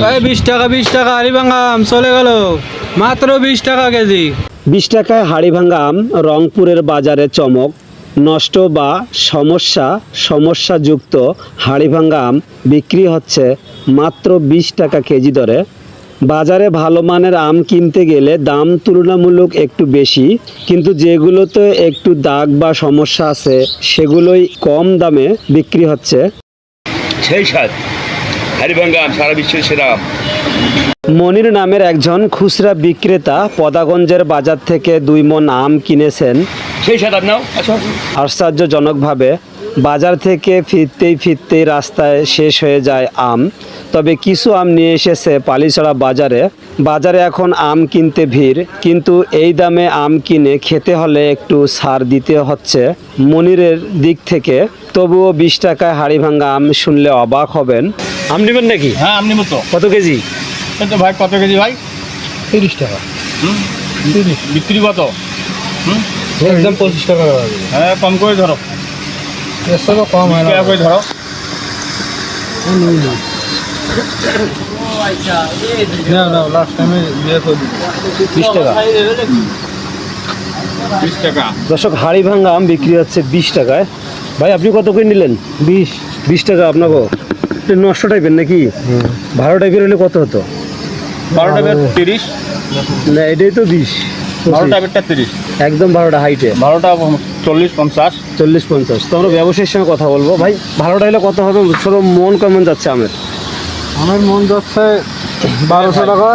ভাই 20 টাকা হাড়িভাঙ্গা আম চলে গেল মাত্র 20 টাকা কেজি। 20 টাকায় হাড়িভাঙ্গা আম রংপুরের বাজারে চমক। নষ্ট বা সমস্যাযুক্ত হাড়িভাঙ্গা আম বিক্রি হচ্ছে মাত্র 20 টাকা কেজি দরে। বাজারে ভালো মানের আম কিনতে গেলে দাম তুলনামূলক একটু বেশি, কিন্তু যেগুলোতে একটু দাগ বা সমস্যা আছে সেগুলোই কম দামে বিক্রি হচ্ছে। সেই স্বাদ হাড়িভাঙ্গা আম সারা বিশ্বের সেরা আম। মনির নামের একজন খুচরা বিক্রেতা পদাগঞ্জের বাজার থেকে 2 মণ আম কিনেছেন। সেই স্বাদ আপনাও আশ্চর্যজনকভাবে বাজার থেকে ফিরতেই রাস্তায় শেষ হয়ে যায় আম। তবে কিছু আম নিয়ে এসেছে পালিছড়া বাজারে এখন আম কিনতে ভিড়, কিন্তু এই দামে আম কিনে খেতে হলে একটু ছাড় দিতে হচ্ছে মনিরের দিক থেকে। তবুও 20 টাকায় হাড়িভাঙ্গা আম শুনলে অবাক হবেন। আম নেবেন নাকি? হ্যাঁ আপনি মতো কত কেজি? তো ভাই কত কেজি ভাই? 30 টাকা। 30 বিক্রি কত? একদম 25 টাকা। হ্যাঁ কম করে ধরো, এসব কম হয় না। টাকা করে ধরো। না লাস্ট টাইমে দিয়ে তো 20 টাকা। 20 টাকা। দর্শক, হাড়িভাঙ্গা আম বিক্রি হচ্ছে 20 টাকায়। ভাই আপনি কত করে নিলেন? 20 টাকা। আপনাকে নষ্ট টাইপের নাকি? ভালো টাইপের হলে কত হতো? 12 টাকার 30, না এটাই তো 20। 12 টাকারটা 30, একদম 12টা হাইটে 12টা 40 50। 40-50। তো আমরা ব্যবসায়ীর সঙ্গে কথা বলবো। ভাই ভালোটা হলে কত হবে? ছোট মন কেমন যাচ্ছে আমের? আমার মন যাচ্ছে 1200 টাকা,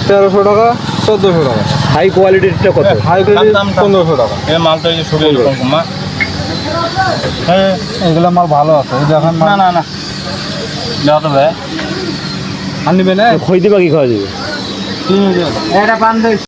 1300 টাকা, 1400 টাকা। হাই কোয়ালিটিরটা কত? হাই কোয়ালিটি 1500 টাকা। এই মাল তো এই যে সবই এরকম মা। হ্যাঁ এগুলো মাল ভালো আছে। এই দেখেন না না না দেওয়া তো ভাই আর নিবে না। খই দিবা কি খাওয়া যাবে? এটা পান